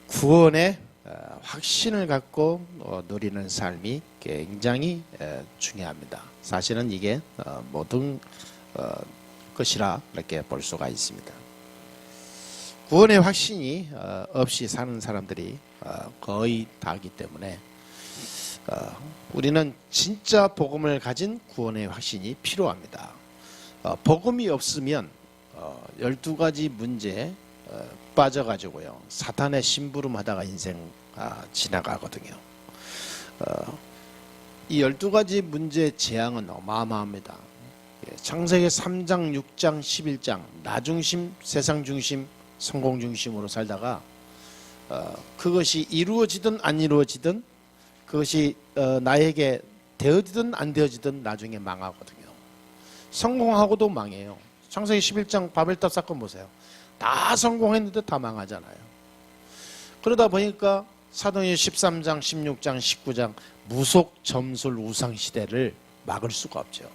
구원의 확신을 갖고 누리는 삶이 굉장히 중요합니다. 사실은 이게 모든 것이라 이렇게 볼 수가 있습니다. 구원의 확신이 없이 사는 사람들이 거의 다이기 때문에 우리는 진짜 복음을 가진 구원의 확신이 필요합니다. 복음이 없으면 12가지 문제에 빠져가지고요, 사탄의 심부름하다가 인생 지나가거든요. 이 12가지 문제의 재앙은 어마어마합니다. 창세기 3장, 6장, 11장 나중심, 세상중심, 성공중심으로 살다가 그것이 이루어지든 안 이루어지든, 그것이 나에게 되어지든 안 되어지든 나중에 망하거든요. 성공하고도 망해요. 창세기 11장 바벨탑 사건 보세요. 다 성공했는데 다 망하잖아요. 그러다 보니까 사도행전 13장, 16장, 19장 무속, 점술, 우상 시대를 막을 수가 없죠.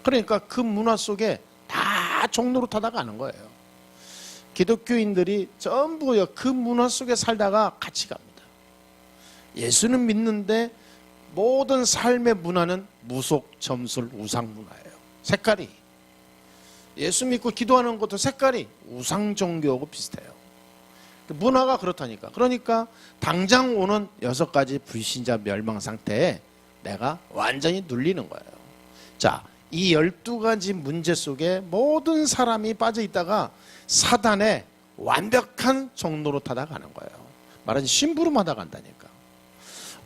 그러니까 그 문화 속에 다 종로로 타다 가는 거예요. 기독교인들이 전부 그 문화 속에 살다가 같이 갑니다. 예수는 믿는데 모든 삶의 문화는 무속, 점술, 우상 문화예요. 색깔이. 예수 믿고 기도하는 것도 색깔이 우상 종교하고 비슷해요. 문화가 그렇다니까. 그러니까 당장 오는 6가지 불신자 멸망 상태에 내가 완전히 눌리는 거예요. 자, 이 12가지 문제 속에 모든 사람이 빠져 있다가 사단의 완벽한 종로로 타다 가는 거예요. 말하자면 심부름하다 간다니까.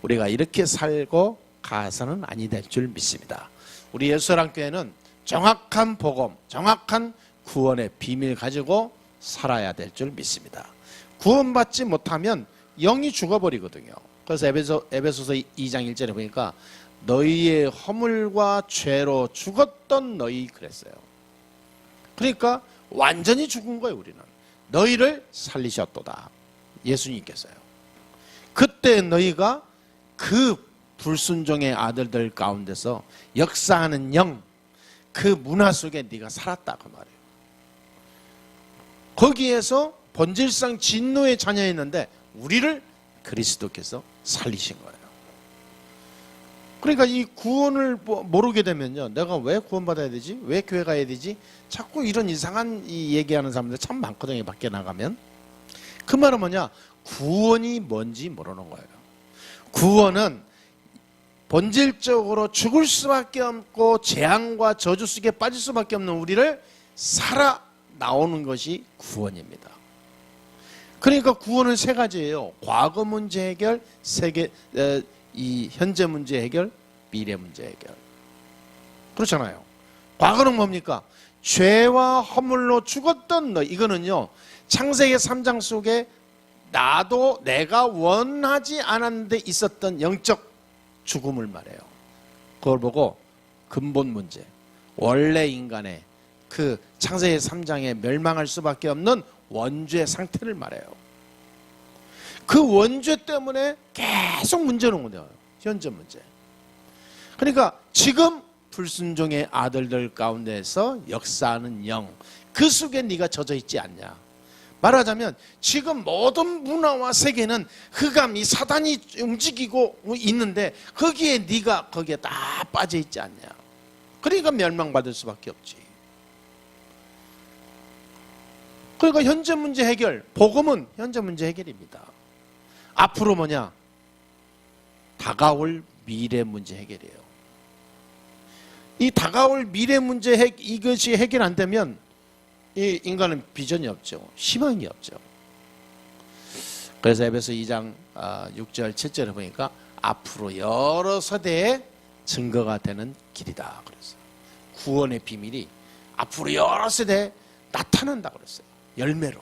우리가 이렇게 살고 가서는 아니 될 줄 믿습니다. 우리 예수사랑교회는 정확한 복음, 정확한 구원의 비밀 가지고 살아야 될 줄 믿습니다. 구원받지 못하면 영이 죽어버리거든요. 그래서 에베소서 2장 1절에 보니까 너희의 허물과 죄로 죽었던 너희 그랬어요. 그러니까 완전히 죽은 거예요. 우리는 너희를 살리셨도다, 예수님께서요. 그때 너희가 그 불순종의 아들들 가운데서 역사하는 영, 그 문화 속에 네가 살았다 그 말이에요. 거기에서 본질상 진노의 자녀였는데 우리를 그리스도께서 살리신 거예요. 그러니까 이 구원을 모르게 되면요, 내가 왜 구원받아야 되지? 왜 교회 가야 되지? 자꾸 이런 이상한 얘기하는 사람들 참 많거든요. 밖에 나가면. 그 말은 뭐냐? 구원이 뭔지 모르는 거예요. 구원은 본질적으로 죽을 수밖에 없고 재앙과 저주 속에 빠질 수밖에 없는 우리를 살아 나오는 것이 구원입니다. 그러니까 구원은 3가지예요. 과거 문제 해결, 이 현재 문제 해결, 미래 문제 해결. 그렇잖아요. 과거는 뭡니까? 죄와 허물로 죽었던 너. 이거는요, 창세기 3장 속에 나도 내가 원하지 않았는데 있었던 영적 죽음을 말해요. 그걸 보고 근본 문제, 원래 인간의 그 창세기 3장에 멸망할 수밖에 없는 원죄 상태를 말해요. 그 원죄 때문에 계속 문제는 거예요. 현재 문제. 그러니까 지금 불순종의 아들들 가운데서 역사하는 영, 그 속에 네가 젖어 있지 않냐. 말하자면 지금 모든 문화와 세계는 흑암이 사단이 움직이고 있는데 거기에 네가 거기에 다 빠져 있지 않냐. 그러니까 멸망받을 수밖에 없지. 그러니까 현재 문제 해결, 복음은 현재 문제 해결입니다. 앞으로 뭐냐? 다가올 미래 문제 해결이에요. 이 다가올 미래 문제 이것이 해결 안 되면 이 인간은 비전이 없죠. 희망이 없죠. 그래서 에베소 2장 6절 7절에 보니까 앞으로 여러 세대의 증거가 되는 길이다 그랬어요. 구원의 비밀이 앞으로 여러 세대에 나타난다 그랬어요. 열매로.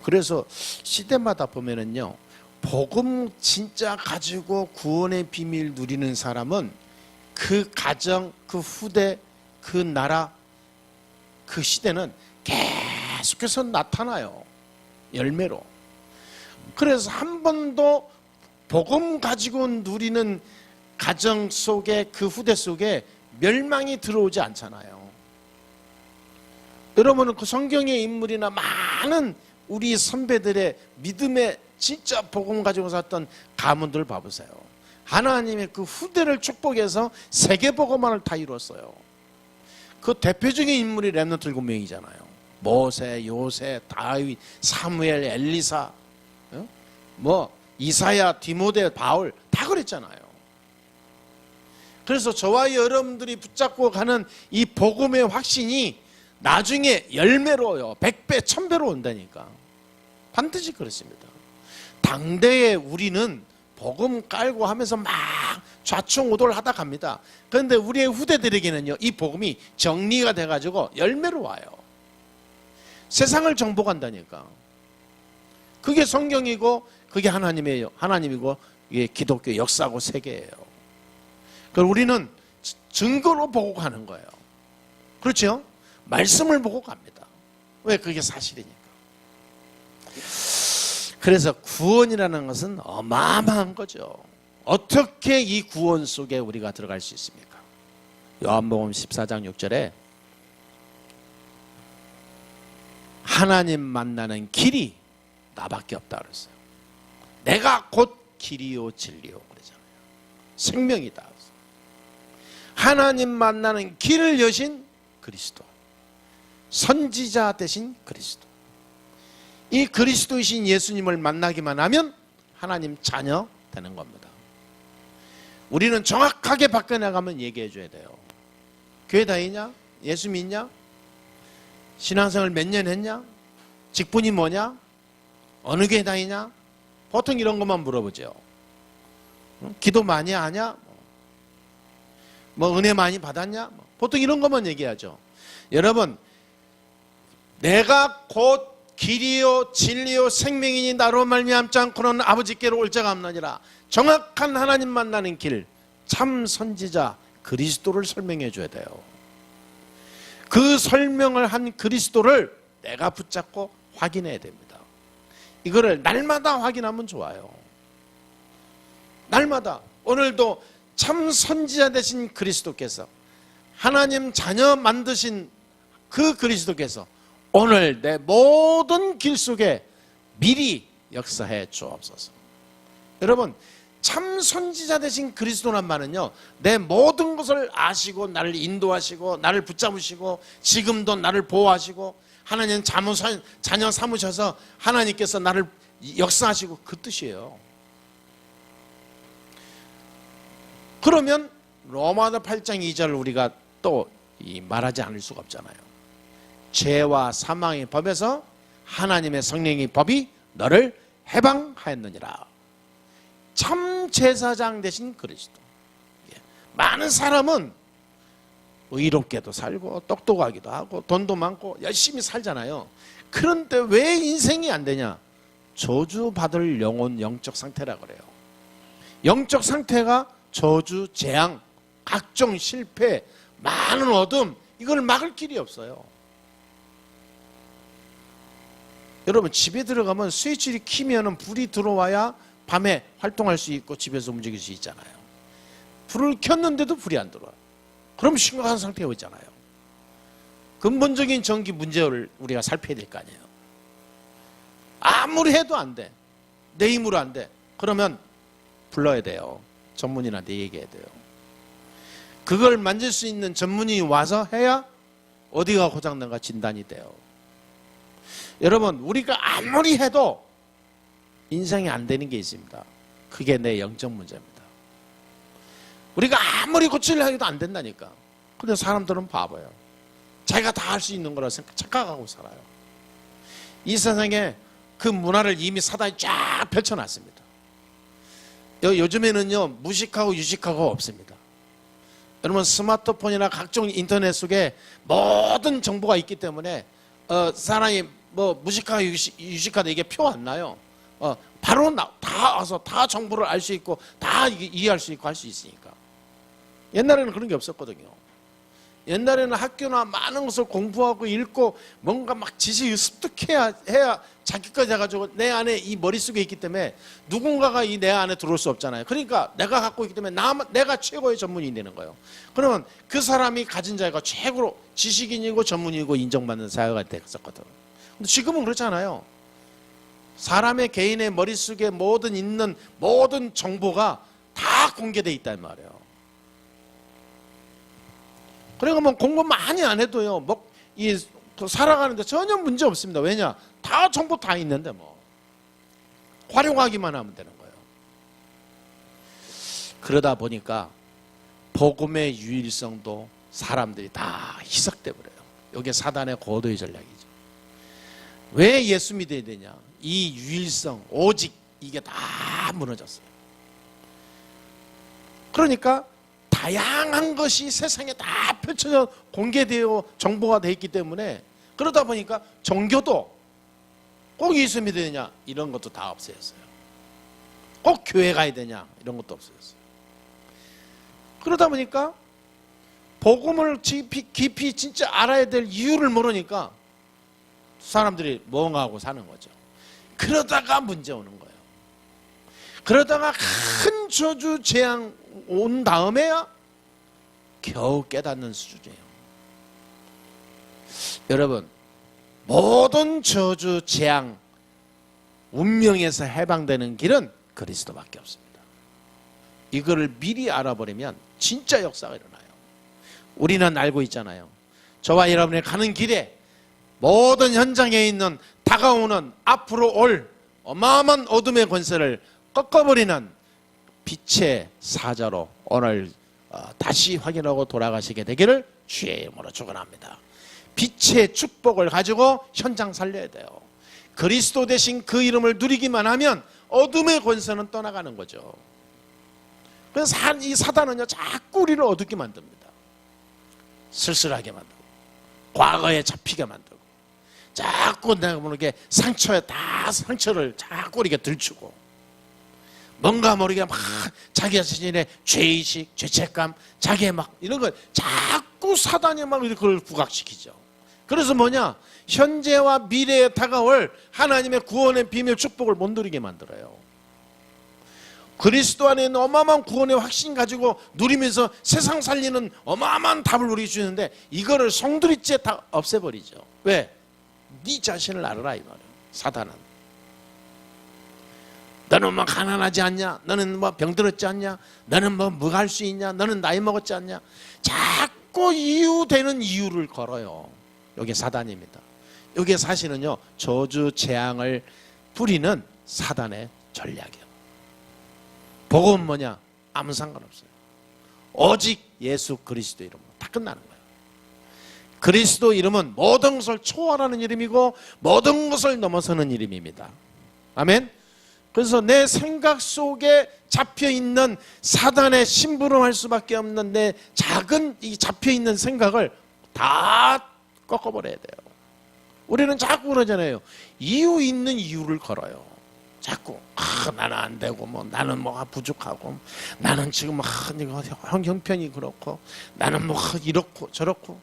그래서 시대마다 보면은요, 복음 진짜 가지고 구원의 비밀 누리는 사람은 그 가정, 그 후대, 그 나라, 그 시대는 계속해서 나타나요. 열매로. 그래서 한 번도 복음 가지고 누리는 가정 속에, 그 후대 속에 멸망이 들어오지 않잖아요. 여러분은 그 성경의 인물이나 많은 우리 선배들의 믿음의 진짜 복음 가지고 살았던 가문들 봐보세요. 하나님의 그 후대를 축복해서 세계 복음만을 다 이뤘어요. 그 대표적인 인물이 렘넌트 7명이잖아요. 모세, 요새, 다윗, 사무엘, 엘리사, 뭐 이사야, 디모데, 바울 다 그랬잖아요. 그래서 저와 여러분들이 붙잡고 가는 이 복음의 확신이 나중에 열매로요, 100배, 1000배로 온다니까. 반드시 그렇습니다. 당대에 우리는 복음 깔고 하면서 막 좌충우돌 하다 갑니다. 그런데 우리의 후대들에게는요, 이 복음이 정리가 돼가지고 열매로 와요. 세상을 정복한다니까. 그게 성경이고 그게 하나님이고 이게 기독교 역사고 세계예요. 그걸 우리는 증거로 보고 가는 거예요. 그렇죠? 말씀을 보고 갑니다. 왜? 그게 사실이니까. 그래서 구원이라는 것은 어마어마한 거죠. 어떻게 이 구원 속에 우리가 들어갈 수 있습니까? 요한복음 14장 6절에 하나님 만나는 길이 나밖에 없다 그랬어요. 내가 곧 길이요 진리요 그러잖아요. 생명이다. 하나님 만나는 길을 여신 그리스도, 선지자 되신 그리스도, 이 그리스도이신 예수님을 만나기만 하면 하나님 자녀 되는 겁니다. 우리는 정확하게 바꿔나가면 얘기해 줘야 돼요. 교회 다니냐? 예수 믿냐? 신앙생활 몇 년 했냐? 직분이 뭐냐? 어느 교회 다니냐? 보통 이런 것만 물어보죠. 기도 많이 하냐? 뭐 은혜 많이 받았냐? 보통 이런 것만 얘기하죠. 여러분, 내가 곧 길이요 진리요 생명이니 나로 말미암지 않고는 아버지께로 올 자가 없느니라. 정확한 하나님 만나는 길, 참 선지자 그리스도를 설명해 줘야 돼요. 그 설명을 한 그리스도를 내가 붙잡고 확인해야 됩니다. 이거를 날마다 확인하면 좋아요. 날마다. 오늘도 참 선지자 되신 그리스도께서, 하나님 자녀 만드신 그 그리스도께서 오늘 내 모든 길 속에 미리 역사해 주옵소서. 여러분, 참 선지자 되신 그리스도란 말은요, 내 모든 것을 아시고 나를 인도하시고 나를 붙잡으시고 지금도 나를 보호하시고 하나님 자녀 삼으셔서 하나님께서 나를 역사하시고 그 뜻이에요. 그러면 로마서 8장 2절 우리가 또 말하지 않을 수가 없잖아요. 죄와 사망의 법에서 하나님의 성령의 법이 너를 해방하였느니라. 참 제사장 되신 그리스도. 많은 사람은 의롭게도 살고 똑똑하기도 하고 돈도 많고 열심히 살잖아요. 그런데 왜 인생이 안 되냐? 저주받을 영적 상태라 그래요. 영적 상태가 저주, 재앙, 각종 실패, 많은 어둠, 이걸 막을 길이 없어요. 여러분, 집에 들어가면 스위치를 키면 불이 들어와야 밤에 활동할 수 있고 집에서 움직일 수 있잖아요. 불을 켰는데도 불이 안 들어와요. 그럼 심각한 상태가 있잖아요. 근본적인 전기 문제를 우리가 살펴야 될 거 아니에요. 아무리 해도 안 돼. 내 힘으로 안 돼. 그러면 불러야 돼요. 전문인한테 얘기해야 돼요. 그걸 만질 수 있는 전문인이 와서 해야 어디가 고장난가 진단이 돼요. 여러분, 우리가 아무리 해도 인생이 안 되는 게 있습니다. 그게 내 영적 문제입니다. 우리가 아무리 고치려 해도 안 된다니까. 근데 사람들은 바보예요. 자기가 다 할 수 있는 거라 착각하고 살아요. 이 세상에 그 문화를 이미 사단이 쫙 펼쳐놨습니다. 요즘에는요, 무식하고 유식하고 없습니다. 여러분, 스마트폰이나 각종 인터넷 속에 모든 정보가 있기 때문에 사람이 뭐 무식하고 유식하다 이게 표 안 나요. 바로 다 와서 다 정보를 알 수 있고 다 이해할 수 있고 할 수 있으니까. 옛날에는 그런 게 없었거든요. 옛날에는 학교나 많은 것을 공부하고 읽고 뭔가 막 지식을 습득해야 자기까지 해가지고 내 안에 이 머릿속에 있기 때문에 누군가가 이 내 안에 들어올 수 없잖아요. 그러니까 내가 갖고 있기 때문에 내가 최고의 전문인이 되는 거예요. 그러면 그 사람이 가진 자가 최고로 지식인이고 전문이고 인정받는 사회가 됐었거든. 근데 지금은 그렇지 않아요. 사람의 개인의 머릿속에 모든 있는 모든 정보가 다 공개되어 있단 말이에요. 그러니까 뭐 공부 많이 안 해도요, 뭐 살아가는데 전혀 문제 없습니다. 왜냐? 다 정보 다 있는데 뭐 활용하기만 하면 되는 거예요. 그러다 보니까 복음의 유일성도 사람들이 다 희석돼 버려요. 이게 사단의 고도의 전략이죠. 왜 예수 믿어야 되냐? 이 유일성, 오직 이게 다 무너졌어요. 그러니까 다양한 것이 세상에 다 펼쳐져 공개되어 정보가 되어 있기 때문에, 그러다 보니까 종교도 꼭 예수 믿어야 되냐? 이런 것도 다 없어졌어요. 꼭 교회 가야 되냐? 이런 것도 없어졌어요. 그러다 보니까 복음을 깊이 진짜 알아야 될 이유를 모르니까 사람들이 멍하고 사는 거죠. 그러다가 문제 오는 거예요. 그러다가 큰 저주 재앙 온 다음에야 겨우 깨닫는 수준이에요. 여러분, 모든 저주 재앙 운명에서 해방되는 길은 그리스도밖에 없습니다. 이거를 미리 알아버리면 진짜 역사가 일어나요. 우리는 알고 있잖아요. 저와 여러분이 가는 길에 모든 현장에 있는 다가오는 앞으로 올 어마어마한 어둠의 권세를 꺾어버리는 빛의 사자로 오늘 다시 확인하고 돌아가시게 되기를 주의 이름으로 축원합니다. 빛의 축복을 가지고 현장 살려야 돼요. 그리스도 대신 그 이름을 누리기만 하면 어둠의 권세는 떠나가는 거죠. 그래서 이 사단은요, 자꾸 우리를 어둡게 만듭니다. 쓸쓸하게 만들고, 과거에 잡히게 만들고, 자꾸 내가 모르게 상처를 자꾸 이렇게 들추고, 뭔가 모르게 막 자기 자신의 죄의식, 죄책감, 자기의 막 이런 걸 자꾸 사단이 막 그걸 부각시키죠. 그래서 뭐냐? 현재와 미래에 다가올 하나님의 구원의 비밀 축복을 못 누리게 만들어요. 그리스도 안에 있는 어마어마한 구원의 확신 가지고 누리면서 세상 살리는 어마어마한 답을 우리에게 주는데, 이거를 송두리째 다 없애버리죠. 왜? 네 자신을 알아라 이 말이에요. 사단은 너는 뭐 가난하지 않냐? 너는 뭐 병들었지 않냐? 너는 뭐 할 수 있냐? 너는 나이 먹었지 않냐? 자꾸 이유되는 이유를 걸어요. 이게 사단입니다. 이게 사실은요, 저주 재앙을 뿌리는 사단의 전략이에요. 복음은 뭐냐? 아무 상관없어요. 오직 예수 그리스도 이름으로 다 끝나는 거예요. 그리스도 이름은 모든 것을 초월하는 이름이고 모든 것을 넘어서는 이름입니다. 아멘. 그래서 내 생각 속에 잡혀있는 사단의 심부름할 수밖에 없는 내 작은 이 잡혀있는 생각을 다 꺾어버려야 돼요. 우리는 자꾸 그러잖아요. 이유 있는 이유를 걸어요. 자꾸 나는 안 되고, 뭐 나는 뭐 부족하고, 나는 지금 형편이 그렇고, 나는 뭐 이렇고 저렇고.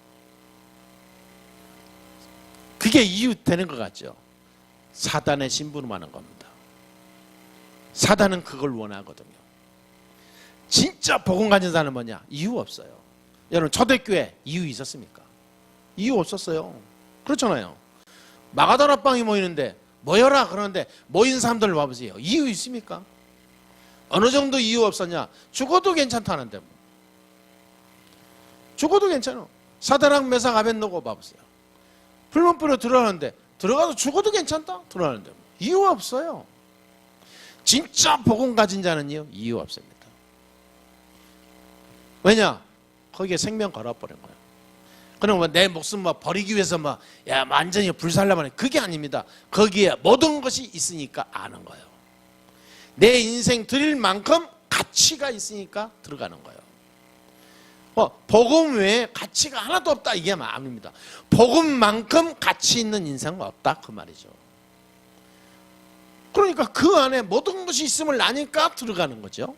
그게 이유 되는 것 같죠. 사단의 심부름하는 겁니다. 사단은 그걸 원하거든요. 진짜 복음 가진 사람은 뭐냐? 이유 없어요. 여러분, 초대교회 이유 있었습니까? 이유 없었어요. 그렇잖아요. 마가다락방이 모이는데 모여라 그러는데 모인 사람들 봐보세요. 이유 있습니까? 어느 정도 이유 없었냐? 죽어도 괜찮다는데 뭐. 죽어도 괜찮아. 사드락 메삭 아벳느고 봐보세요. 불문불에 들어가는데 들어가서 죽어도 괜찮다? 들어가는데 뭐. 이유 없어요. 진짜 복음 가진 자는요, 이유 없습니다. 왜냐? 거기에 생명 걸어버린 거예요. 그럼 내 목숨 버리기 위해서 완전히 불살라만 해. 그게 아닙니다. 거기에 모든 것이 있으니까 아는 거예요. 내 인생 드릴 만큼 가치가 있으니까 들어가는 거예요. 복음 외에 가치가 하나도 없다 이게 아닙니다. 복음만큼 가치 있는 인생은 없다 그 말이죠. 그러니까 그 안에 모든 것이 있음을 아니까 들어가는 거죠.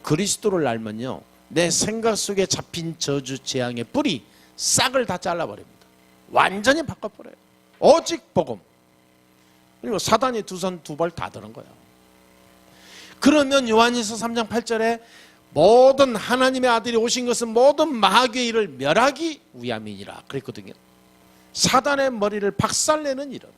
그리스도를 알면요, 내 생각 속에 잡힌 저주 재앙의 뿌리 싹을 다 잘라버립니다. 완전히 바꿔버려요. 오직 복음. 그리고 사단이 두 손 두 발 다 드는 거예요. 그러면 요한일서 3장 8절에 모든 하나님의 아들이 오신 것은 모든 마귀의 일을 멸하기 위함이니라 그랬거든요. 사단의 머리를 박살내는 일은,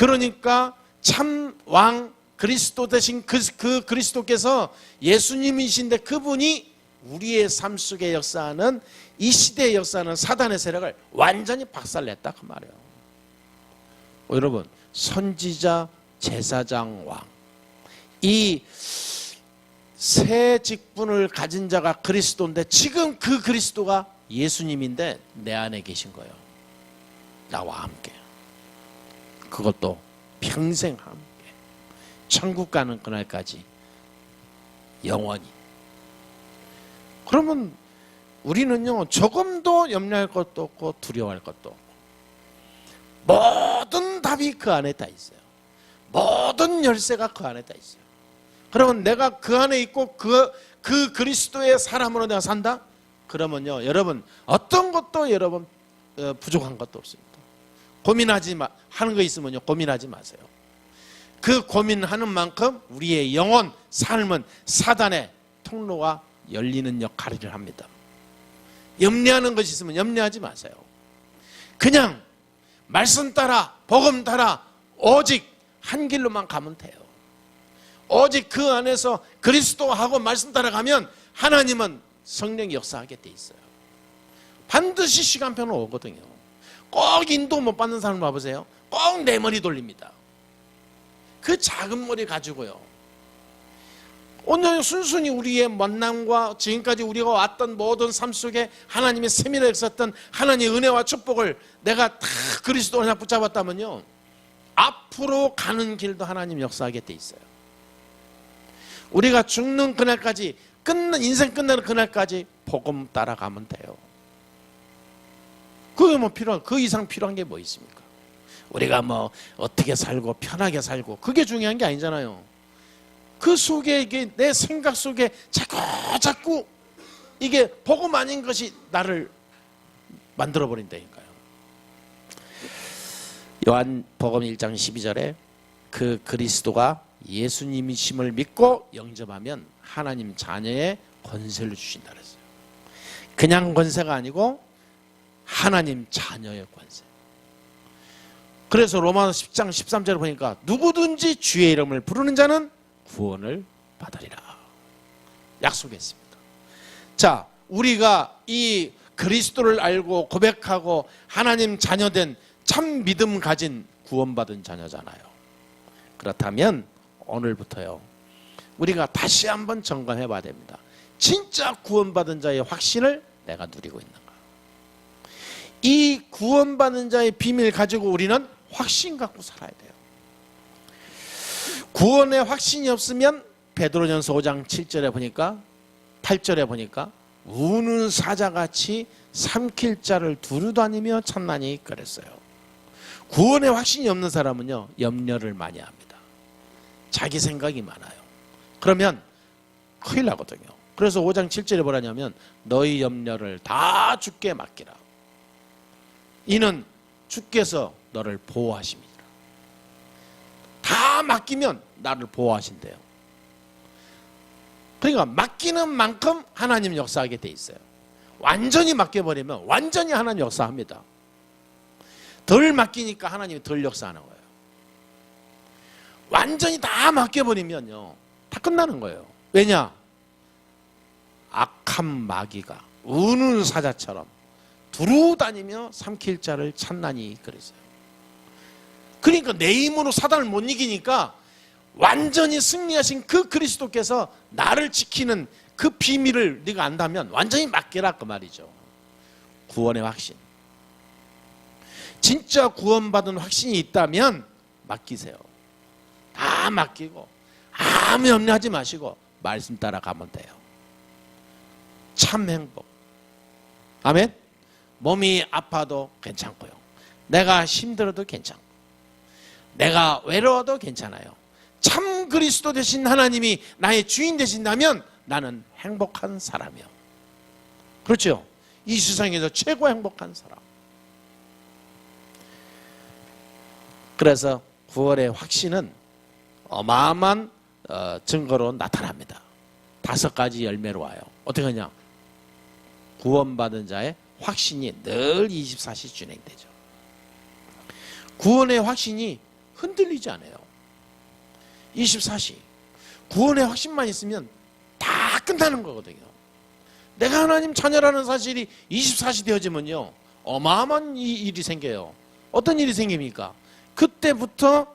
그러니까 참 왕 그리스도 대신 그 그리스도께서 예수님이신데 그분이 우리의 삶 속에 역사하는 이 시대의 역사하는 사단의 세력을 완전히 박살냈다 그 말이에요. 여러분, 선지자, 제사장, 왕, 이 세 직분을 가진 자가 그리스도인데 지금 그 그리스도가 예수님인데 내 안에 계신 거예요. 나와 함께. 그것도 평생 함께. 천국 가는 그날까지 영원히. 그러면 우리는요, 조금도 염려할 것도 없고 두려워할 것도 없고 모든 답이 그 안에 다 있어요. 모든 열쇠가 그 안에 다 있어요. 그러면 내가 그 안에 있고 그 그리스도의 사람으로 내가 산다? 그러면요, 여러분 어떤 것도 여러분 부족한 것도 없습니다. 고민하지 하는 거 있으면요, 고민하지 마세요. 그 고민하는 만큼 우리의 영혼, 삶은 사단의 통로가 열리는 역할을 합니다. 염려하는 것이 있으면 염려하지 마세요. 그냥 말씀 따라, 복음 따라, 오직 한 길로만 가면 돼요. 오직 그 안에서 그리스도하고 말씀 따라가면 하나님은 성령이 역사하게 돼 있어요. 반드시 시간표는 오거든요. 꼭 인도 못 받는 사람 봐보세요. 꼭 내 머리 돌립니다. 그 작은 머리 가지고요. 오늘 순순히 우리의 만남과 지금까지 우리가 왔던 모든 삶 속에 하나님의 세밀하게 있었던 하나님의 은혜와 축복을 내가 다 그리스도 안에 붙잡았다면요, 앞으로 가는 길도 하나님 역사하게 돼 있어요. 우리가 죽는 그날까지, 인생 끝나는 그날까지 복음 따라가면 돼요. 그게 뭐 그 이상 필요한 게 뭐 있습니까? 우리가 뭐 어떻게 살고 편하게 살고 그게 중요한 게 아니잖아요. 그 속에 이게 내 생각 속에 자꾸 이게 복음 아닌 것이 나를 만들어 버린다니까요. 요한복음 1장 12절에 그 그리스도가 예수님이심을 믿고 영접하면 하나님 자녀의 권세를 주신다 그랬어요. 그냥 권세가 아니고 하나님 자녀의 권세. 그래서 로마서 10장 13절을 보니까 누구든지 주의 이름을 부르는 자는 구원을 받으리라 약속했습니다. 자, 우리가 이 그리스도를 알고 고백하고 하나님 자녀된 참 믿음 가진 구원받은 자녀잖아요. 그렇다면 오늘부터요, 우리가 다시 한번 점검해 봐야 됩니다. 진짜 구원받은 자의 확신을 내가 누리고 있는가? 이 구원받은 자의 비밀을 가지고 우리는 확신 갖고 살아야 돼요. 구원의 확신이 없으면 베드로전서 5장 7절에 보니까 8절에 보니까 우는 사자같이 삼킬 자를 두루다니며 참나니 그랬어요. 구원의 확신이 없는 사람은요, 염려를 많이 합니다. 자기 생각이 많아요. 그러면 큰일 나거든요. 그래서 5장 7절에 뭐라냐면 너희 염려를 다 주께 맡기라. 이는 주께서 너를 보호하십니다. 다 맡기면 나를 보호하신대요. 그러니까 맡기는 만큼 하나님 역사하게 돼 있어요. 완전히 맡겨버리면 완전히 하나님 역사합니다. 덜 맡기니까 하나님이 덜 역사하는 거예요. 완전히 다 맡겨버리면요, 다 끝나는 거예요. 왜냐? 악한 마귀가 우는 사자처럼 두루다니며 삼킬 자를 찾나니 그랬어요. 그러니까 내 힘으로 사단을 못 이기니까 완전히 승리하신 그 그리스도께서 나를 지키는 그 비밀을 네가 안다면 완전히 맡겨라 그 말이죠. 구원의 확신. 진짜 구원받은 확신이 있다면 맡기세요. 다 맡기고 아무 염려하지 마시고 말씀 따라가면 돼요. 참 행복. 아멘. 몸이 아파도 괜찮고요, 내가 힘들어도 괜찮고, 내가 외로워도 괜찮아요. 참 그리스도 되신 하나님이 나의 주인 되신다면 나는 행복한 사람이요. 그렇죠? 이 세상에서 최고 행복한 사람. 그래서 구원의 확신은 어마어마한 증거로 나타납니다. 5가지 열매로 와요. 어떻게 하냐? 구원받은 자의 확신이 늘 24시 진행되죠. 구원의 확신이 흔들리지 않아요. 24시. 구원의 확신만 있으면 다 끝나는 거거든요. 내가 하나님 자녀라는 사실이 24시 되어지면요, 어마어마한 일이 생겨요. 어떤 일이 생깁니까? 그때부터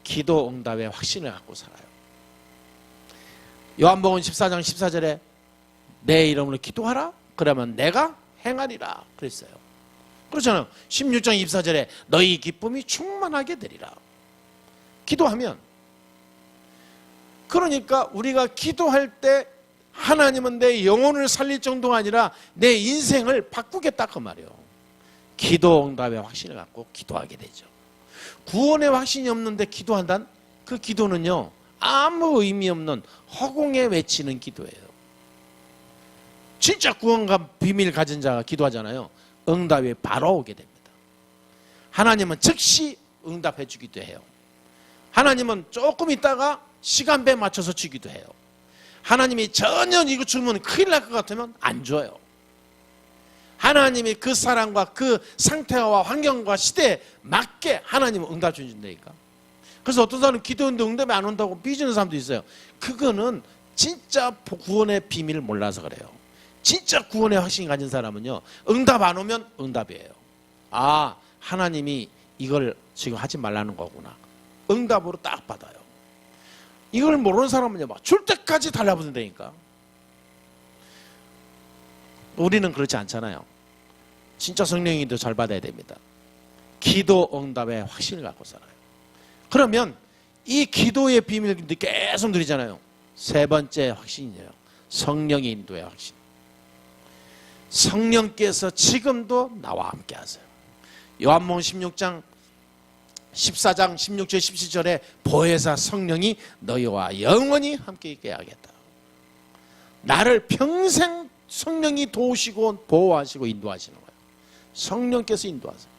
기도 응답의 확신을 갖고 살아요. 요한복음 14장 14절에 내 이름으로 기도하라 그러면 내가 행하리라 그랬어요. 그렇잖아요. 16장 24절에 너희 기쁨이 충만하게 되리라. 기도하면, 그러니까 우리가 기도할 때 하나님은 내 영혼을 살릴 정도가 아니라 내 인생을 바꾸겠다 그 말이에요. 기도 응답의 확신을 갖고 기도하게 되죠. 구원의 확신이 없는데 기도한다는 그 기도는요, 아무 의미 없는 허공에 외치는 기도예요. 진짜 구원과 비밀 가진 자가 기도하잖아요. 응답이 바로 오게 됩니다. 하나님은 즉시 응답해 주기도 해요. 하나님은 조금 있다가 시간배에 맞춰서 주기도 해요. 하나님이 전혀 이거 주면 큰일 날 것 같으면 안 줘요. 하나님이 그 사람과 그 상태와 환경과 시대에 맞게 하나님은 응답 주신다니까. 그래서 어떤 사람은 기도했는데 응답이 안 온다고 삐지는 사람도 있어요. 그거는 진짜 구원의 비밀을 몰라서 그래요. 진짜 구원의 확신이 가진 사람은요, 응답 안 오면 응답이에요. 아, 하나님이 이걸 지금 하지 말라는 거구나. 응답으로 딱 받아요. 이걸 모르는 사람은요, 막 줄 때까지 달라붙는다니까. 우리는 그렇지 않잖아요. 진짜 성령님도 잘 받아야 됩니다. 기도 응답의 확신을 갖고 살아요. 그러면 이 기도의 비밀을 계속 누리잖아요. 세 번째 확신이에요. 성령의 인도의 확신. 성령께서 지금도 나와 함께 하세요. 요한복음 16장 16절 17절에 보혜사 성령이 너희와 영원히 함께 있게 하겠다. 나를 평생 성령이 도우시고 보호하시고 인도하시는 거예요. 성령께서 인도하세요.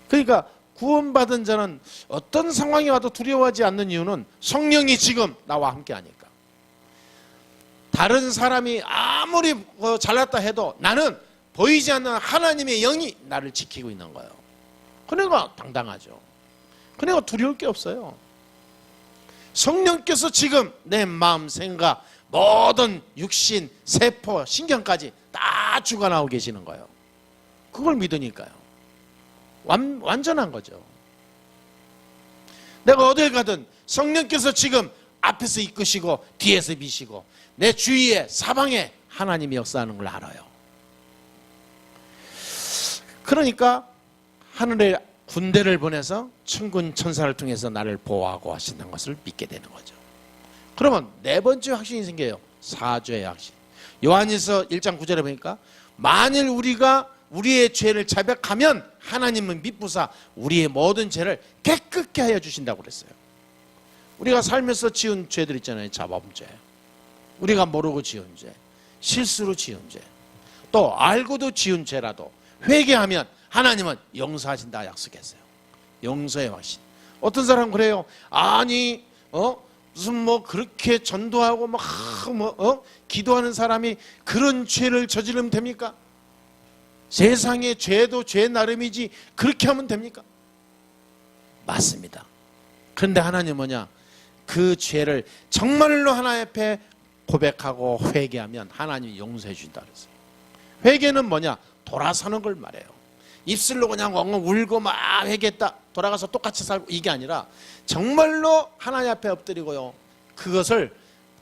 그러니까 구원받은 자는 어떤 상황이 와도 두려워하지 않는 이유는 성령이 지금 나와 함께 하니까. 다른 사람이 아무리 잘났다 해도 나는 보이지 않는 하나님의 영이 나를 지키고 있는 거예요. 그러니까 당당하죠. 그러니까 두려울 게 없어요. 성령께서 지금 내 마음, 생각, 모든 육신, 세포, 신경까지 다 주관하고 계시는 거예요. 그걸 믿으니까요. 완전한 거죠. 내가 어딜 가든 성령께서 지금 앞에서 이끄시고 뒤에서 미시고 내 주위에 사방에 하나님이 역사하는 걸 알아요. 그러니까 하늘의 군대를 보내서 천군 천사를 통해서 나를 보호하고 하신다는 것을 믿게 되는 거죠. 그러면 네 번째 확신이 생겨요. 사죄의 확신. 요한일서 1장 9절에 보니까 만일 우리가 우리의 죄를 자백하면 하나님은 미쁘사 우리의 모든 죄를 깨끗게 하여 주신다고 그랬어요. 우리가 살면서 지은 죄들 있잖아요. 자범죄, 우리가 모르고 지은 죄, 실수로 지은 죄, 또 알고도 지은 죄라도 회개하면 하나님은 용서하신다 약속했어요. 용서의 확신. 어떤 사람은 그래요. 아니 무슨 뭐 그렇게 전도하고 막 기도하는 사람이 그런 죄를 저지르면 됩니까? 세상의 죄도 죄 나름이지 그렇게 하면 됩니까? 맞습니다. 그런데 하나님은 뭐냐? 그 죄를 정말로 하나님 앞에 고백하고 회개하면 하나님이 용서해 준다 그랬어요. 회개는 뭐냐? 돌아서는 걸 말해요. 입술로 그냥 엉엉 울고 막 회개했다 돌아가서 똑같이 살고 이게 아니라 정말로 하나님 앞에 엎드리고요, 그것을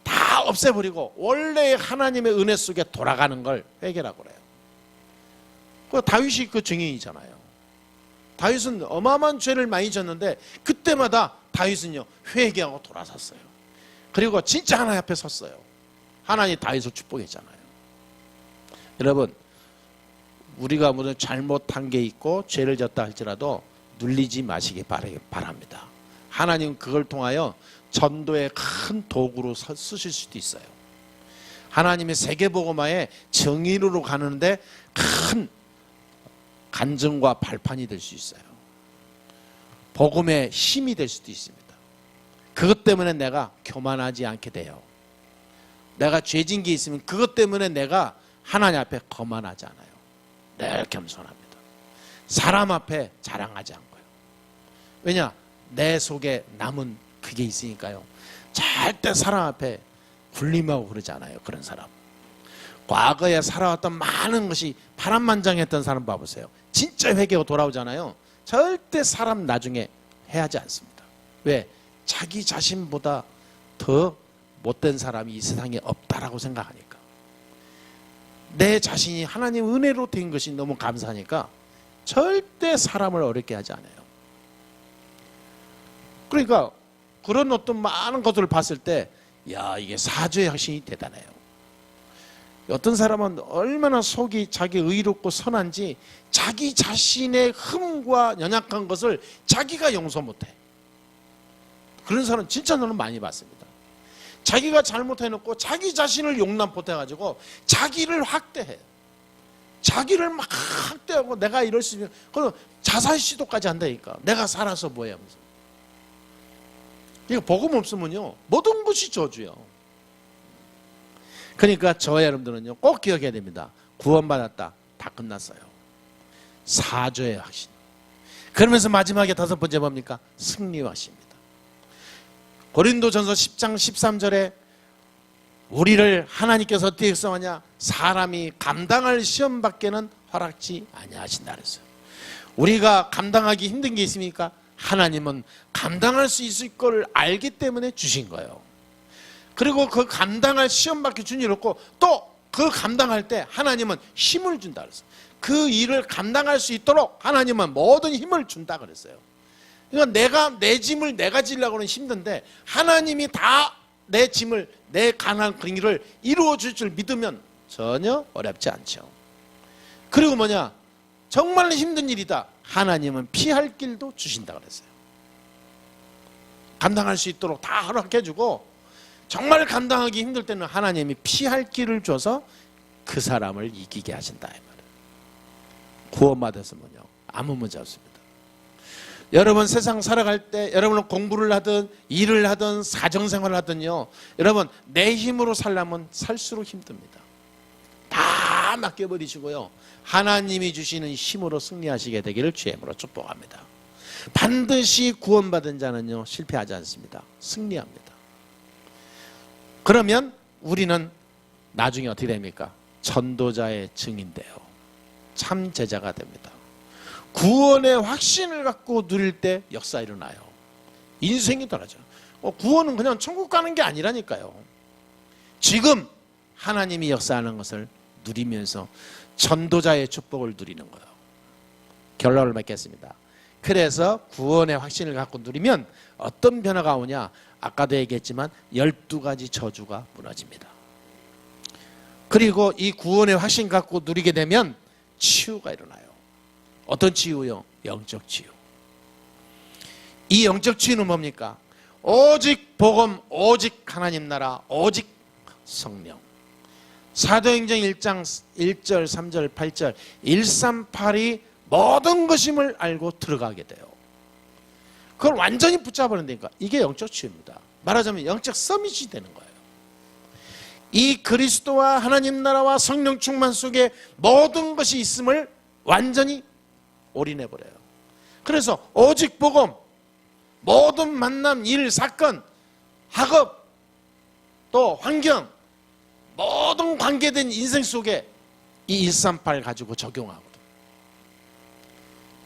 다 없애버리고 원래의 하나님의 은혜 속에 돌아가는 걸 회개라고 그래요. 그 다윗이 그 증인이잖아요. 다윗은 어마어마한 죄를 많이 졌는데 그때마다 다윗은요 회개하고 돌아섰어요. 그리고 진짜 하나님 앞에 섰어요. 하나님 다윗을 축복했잖아요. 여러분, 우리가 무슨 잘못한 게 있고 죄를 졌다 할지라도 눌리지 마시기 바랍니다. 하나님 그걸 통하여 전도의 큰 도구로 쓰실 수도 있어요. 하나님의 세계복음화에 정의로 가는데 큰 간증과 발판이 될 수 있어요. 복음의 힘이 될 수도 있습니다. 그것 때문에 내가 교만하지 않게 돼요. 내가 죄진 게 있으면 그것 때문에 내가 하나님 앞에 거만하지 않아요. 늘 겸손합니다. 사람 앞에 자랑하지 않고요. 왜냐? 내 속에 남은 그게 있으니까요. 절대 사람 앞에 군림하고 그러지 않아요. 그런 사람. 과거에 살아왔던 많은 것이 파란만장했던 사람 봐보세요. 진짜 회개하고 돌아오잖아요. 절대 사람 나중에 해하지 않습니다. 왜? 자기 자신보다 더 못된 사람이 이 세상에 없다라고 생각하니까. 내 자신이 하나님 은혜로 된 것이 너무 감사하니까 절대 사람을 어렵게 하지 않아요. 그러니까 그런 어떤 많은 것들을 봤을 때 야, 이게 사죄의 확신이 대단해요. 어떤 사람은 얼마나 속이 자기 의롭고 선한지 자기 자신의 흠과 연약한 것을 자기가 용서 못해. 그런 사람 진짜 저는 많이 봤습니다. 자기가 잘못해놓고 자기 자신을 용납 못해가지고 자기를 확대해요. 자기를 막 확대하고 내가 이럴 수 있는, 그럼 자살 시도까지 한다니까. 내가 살아서 뭐해 하면서. 이거 복음 없으면요 모든 것이 저주요. 그러니까 저와 여러분들은요 꼭 기억해야 됩니다. 구원받았다, 다 끝났어요. 사죄의 확신. 그러면서 마지막에 다섯 번째 뭡니까? 승리의 확신입니다. 고린도전서 10장 13절에 우리를 하나님께서 어떻게 역사하냐? 사람이 감당할 시험밖에는 허락지 아니하신다 그랬어요. 우리가 감당하기 힘든 게 있습니까? 하나님은 감당할 수 있을 걸 알기 때문에 주신 거예요. 그리고 그 감당할 시험밖에 준 일 없고 또 그 감당할 때 하나님은 힘을 준다 그랬어요. 그 일을 감당할 수 있도록 하나님은 모든 힘을 준다 그랬어요. 그러니까 내가 내 짐을 내가 지려고 하면 힘든데 하나님이 다 내 짐을, 내 가난한 그 일을 이루어 줄 줄 믿으면 전혀 어렵지 않죠. 그리고 뭐냐? 정말 힘든 일이다. 하나님은 피할 길도 주신다 그랬어요. 감당할 수 있도록 다 허락해주고 정말 감당하기 힘들 때는 하나님이 피할 길을 줘서 그 사람을 이기게 하신다 이 말이에요. 구원받았으면요 아무 문제 없습니다. 여러분 세상 살아갈 때 여러분은 공부를 하든 일을 하든 사정생활을 하든요 여러분 내 힘으로 살려면 살수록 힘듭니다. 다 맡겨버리시고요 하나님이 주시는 힘으로 승리하시게 되기를 주의 이름으로 축복합니다. 반드시 구원받은 자는요 실패하지 않습니다. 승리합니다. 그러면 우리는 나중에 어떻게 됩니까? 전도자의 증인돼요. 참 제자가 됩니다. 구원의 확신을 갖고 누릴 때 역사 일어나요. 인생이 달라져요. 구원은 그냥 천국 가는 게 아니라니까요. 지금 하나님이 역사하는 것을 누리면서 전도자의 축복을 누리는 거예요. 결론을 맺겠습니다. 그래서 구원의 확신을 갖고 누리면 어떤 변화가 오냐? 아까도 얘기했지만 12가지 저주가 무너집니다. 그리고 이 구원의 확신 갖고 누리게 되면 치유가 일어나요. 어떤 치유요? 영적 치유. 이 영적 치유는 뭡니까? 오직 복음, 오직 하나님 나라, 오직 성령. 사도행전 1장 1절, 3절, 8절 138이 모든 것임을 알고 들어가게 돼요. 그걸 완전히 붙잡아낸다니까. 이게 영적 치유입니다. 말하자면 영적 서밋이 되는 거예요. 이 그리스도와 하나님 나라와 성령 충만 속에 모든 것이 있음을 완전히 올인해버려요. 그래서 오직 복음, 모든 만남, 일, 사건, 학업, 또 환경, 모든 관계된 인생 속에 이 138 가지고 적용하거든.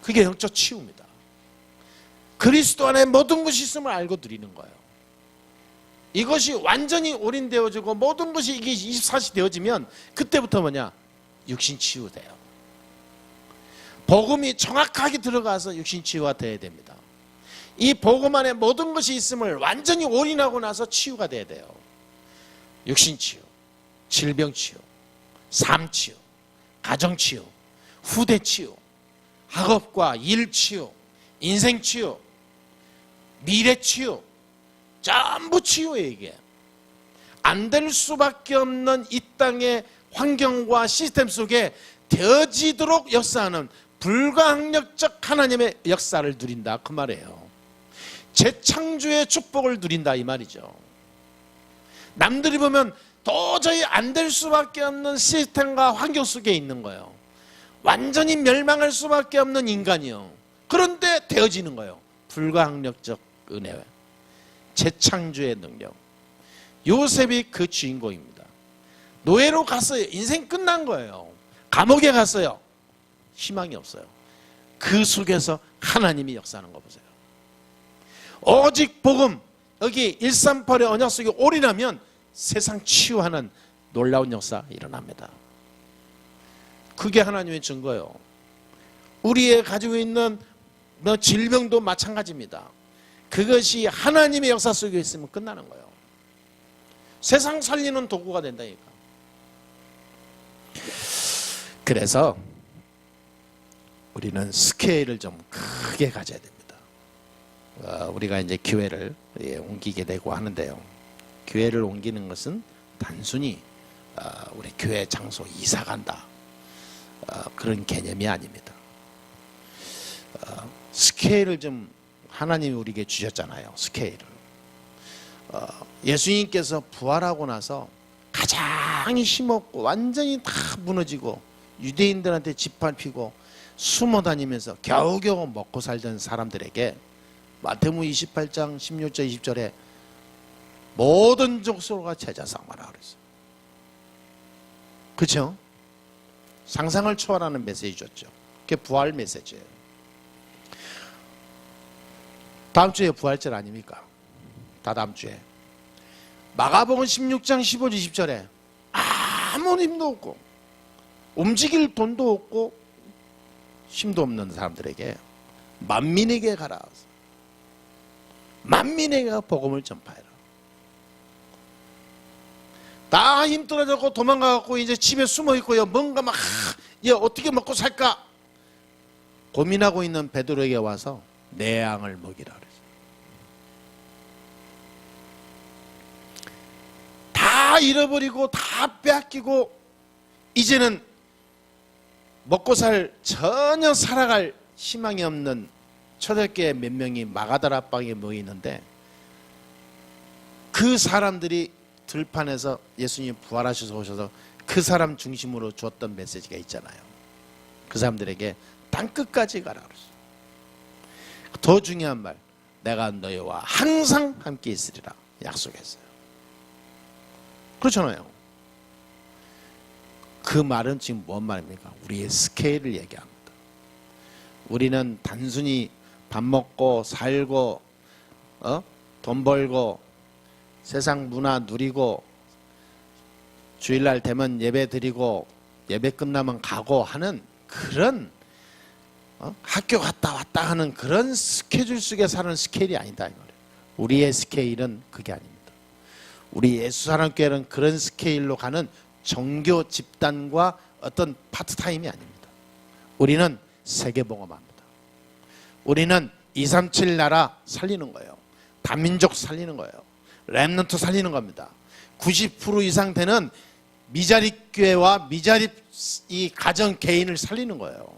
그게 영적 치유입니다. 그리스도 안에 모든 것이 있음을 알고 누리는 거예요. 이것이 완전히 올인되어지고 모든 것이 이게 24시 되어지면 그때부터 뭐냐? 육신 치유돼요. 복음이 정확하게 들어가서 육신 치유가 돼야 됩니다. 이 복음 안에 모든 것이 있음을 완전히 올인하고 나서 치유가 돼야 돼요. 육신 치유, 질병 치유, 삶 치유, 가정 치유, 후대 치유, 학업과 일 치유, 인생 치유, 미래 치유, 전부 치유예요. 이게 안 될 수밖에 없는 이 땅의 환경과 시스템 속에 되어지도록 역사하는 불가항력적 하나님의 역사를 누린다 그 말이에요. 재창조의 축복을 누린다 이 말이죠. 남들이 보면 도저히 안 될 수밖에 없는 시스템과 환경 속에 있는 거예요. 완전히 멸망할 수밖에 없는 인간이요. 그런데 되어지는 거예요. 불가항력적 은혜, 재창조의 능력. 요셉이 그 주인공입니다. 노예로 갔어요. 인생 끝난 거예요. 감옥에 갔어요. 희망이 없어요. 그 속에서 하나님이 역사하는 거 보세요. 오직 복음, 여기 138의 언약 속에 올인하면 세상 치유하는 놀라운 역사 일어납니다. 그게 하나님의 증거예요. 우리의 가지고 있는 질병도 마찬가지입니다. 그것이 하나님의 역사 속에 있으면 끝나는 거예요. 세상 살리는 도구가 된다니까. 그래서 우리는 스케일을 좀 크게 가져야 됩니다. 우리가 이제 교회를 옮기게 되고 하는데요. 교회를 옮기는 것은 단순히 우리 교회 장소 이사 간다, 그런 개념이 아닙니다. 스케일을 좀 하나님이 우리에게 주셨잖아요. 스케일을. 예수님께서 부활하고 나서 가장 힘없고 완전히 다 무너지고 유대인들한테 짓밟히고 숨어 다니면서 겨우겨우 먹고 살던 사람들에게 마태복음 28장 16절 20절에 모든 족속과 제자 삼아라 그랬어요. 그렇죠? 상상을 초월하는 메시지 줬죠. 그게 부활 메시지예요. 다음 주에 부활절 아닙니까? 다다음 주에 마가복음 16장 15절 20절에 아무 힘도 없고 움직일 돈도 없고 힘도 없는 사람들에게 만민에게 가라, 만민에게 복음을 전파해라. 다 힘 떨어졌고 도망가갖고 이제 집에 숨어 있고요, 뭔가 막 어떻게 먹고 살까 고민하고 있는 베드로에게 와서 내 양을 먹이라 그랬어요. 다 잃어버리고 다 빼앗기고 이제는 먹고 살 전혀 살아갈 희망이 없는 초대교회 몇 명이 마가다라방에 모이는데 그 사람들이 들판에서 예수님 부활하셔서 오셔서 그 사람 중심으로 주었던 메시지가 있잖아요. 그 사람들에게 땅끝까지 가라 그랬어요. 더 중요한 말, 내가 너희와 항상 함께 있으리라 약속했어요. 그렇잖아요. 그 말은 지금 뭔 말입니까? 우리의 스케일을 얘기합니다. 우리는 단순히 밥 먹고 살고 돈 벌고 세상 문화 누리고 주일날 되면 예배 드리고 예배 끝나면 가고 하는 그런 학교 갔다 왔다 하는 그런 스케줄 속에 사는 스케일이 아니다 이 말이에요. 우리의 스케일은 그게 아닙니다. 우리 예수사랑교회는 그런 스케일로 가는 종교 집단과 어떤 파트타임이 아닙니다. 우리는 세계봉헌합니다. 우리는 237 나라 살리는 거예요. 다민족 살리는 거예요. 렘넌트 살리는 겁니다. 90% 이상 되는 미자립 교회와 미자립 이 가정 개인을 살리는 거예요.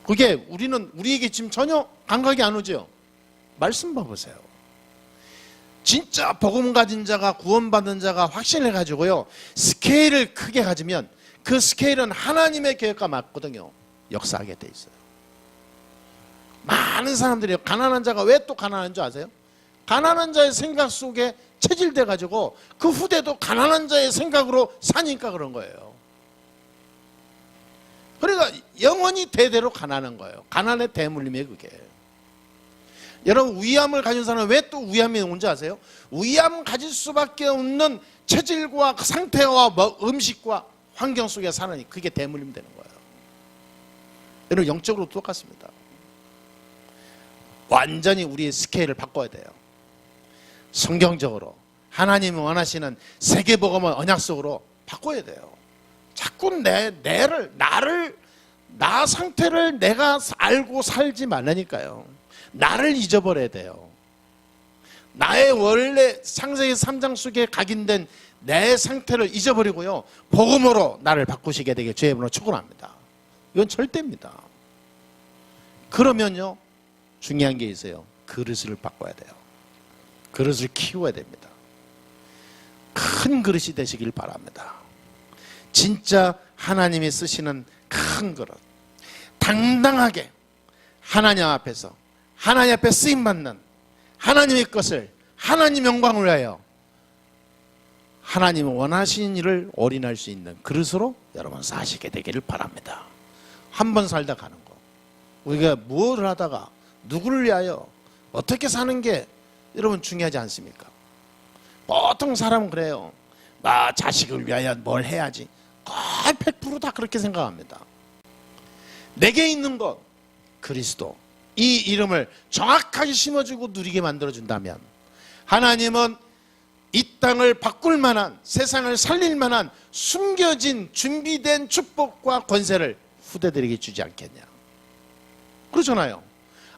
그게 우리에게 지금 전혀 감각이 안 오죠. 말씀 봐보세요. 진짜 복음 가진 자가 구원받은 자가 확신을 가지고요 스케일을 크게 가지면 그 스케일은 하나님의 계획과 맞거든요. 역사하게 돼 있어요. 많은 사람들이 가난한 자가 왜 또 가난한 줄 아세요? 가난한 자의 생각 속에 체질돼 가지고 그 후대도 가난한 자의 생각으로 사니까 그런 거예요. 그러니까 영원히 대대로 가난한 거예요. 가난의 대물림이에요 그게. 여러분 위암을 가진 사람은 왜 또 위암이 온지 아세요? 위암 가질 수밖에 없는 체질과 상태와 음식과 환경 속에 사느니 그게 대물림 되는 거예요. 여러분 영적으로 똑같습니다. 완전히 우리의 스케일을 바꿔야 돼요. 성경적으로 하나님이 원하시는 세계복음을 언약 속으로 바꿔야 돼요. 자꾸 나 상태를 내가 알고 살지 말라니까요. 나를 잊어버려야 돼요. 나의 원래 창세기 3장 속에 각인된 내 상태를 잊어버리고요 복음으로 나를 바꾸시게 되길 주의 이름으로 축원합니다. 이건 절대입니다. 그러면요 중요한 게 있어요. 그릇을 바꿔야 돼요. 그릇을 키워야 됩니다. 큰 그릇이 되시길 바랍니다. 진짜 하나님이 쓰시는 큰 그릇, 당당하게 하나님 앞에서 하나님 앞에 쓰임받는 하나님의 것을 하나님 영광을 위하여 하나님이 원하시는 일을 올인할 수 있는 그릇으로 여러분 사시게 되기를 바랍니다. 한 번 살다 가는 거, 우리가 무엇을 하다가 누구를 위하여 어떻게 사는 게 여러분 중요하지 않습니까? 보통 사람은 그래요. 나 자식을 위하여 뭘 해야지. 거의 100% 다 그렇게 생각합니다. 내게 있는 것, 그리스도, 이 이름을 정확하게 심어주고 누리게 만들어준다면 하나님은 이 땅을 바꿀 만한, 세상을 살릴 만한 숨겨진 준비된 축복과 권세를 후대들에게 주지 않겠냐. 그렇잖아요.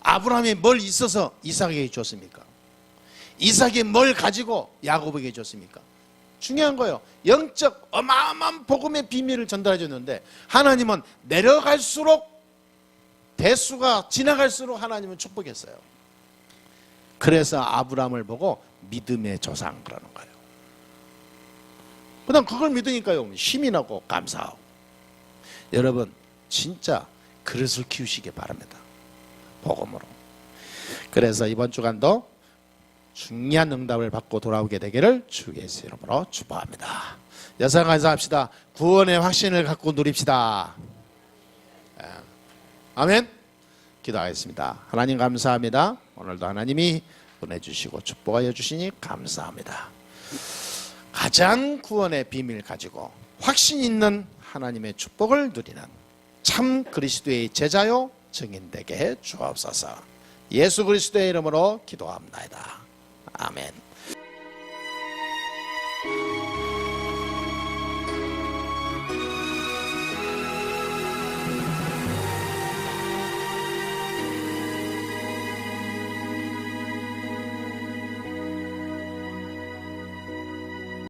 아브라함이 뭘 있어서 이삭에게 줬습니까? 이삭이 뭘 가지고 야곱에게 줬습니까? 중요한 거예요. 영적 어마어마한 복음의 비밀을 전달해 줬는데 하나님은 내려갈수록 대수가 지나갈수록 하나님은 축복했어요. 그래서 아브라함을 보고 믿음의 조상 그러는 거예요. 그다음 그걸 믿으니까요 힘이 나고 감사하고. 여러분 진짜 그릇을 키우시기 바랍니다. 복음으로. 그래서 이번 주간도 중요한 응답을 받고 돌아오게 되기를 주 예수 이름으로 축복합니다. 여러분 감사합시다. 구원의 확신을 갖고 누립시다. 아멘. 기도하겠습니다. 하나님 감사합니다. 오늘도 하나님이 보내주시고 축복하여 주시니 감사합니다. 가장 구원의 비밀 가지고 확신 있는 하나님의 축복을 누리는 참 그리스도의 제자요 증인되게 해 주옵소서. 예수 그리스도의 이름으로 기도합니다. 아멘.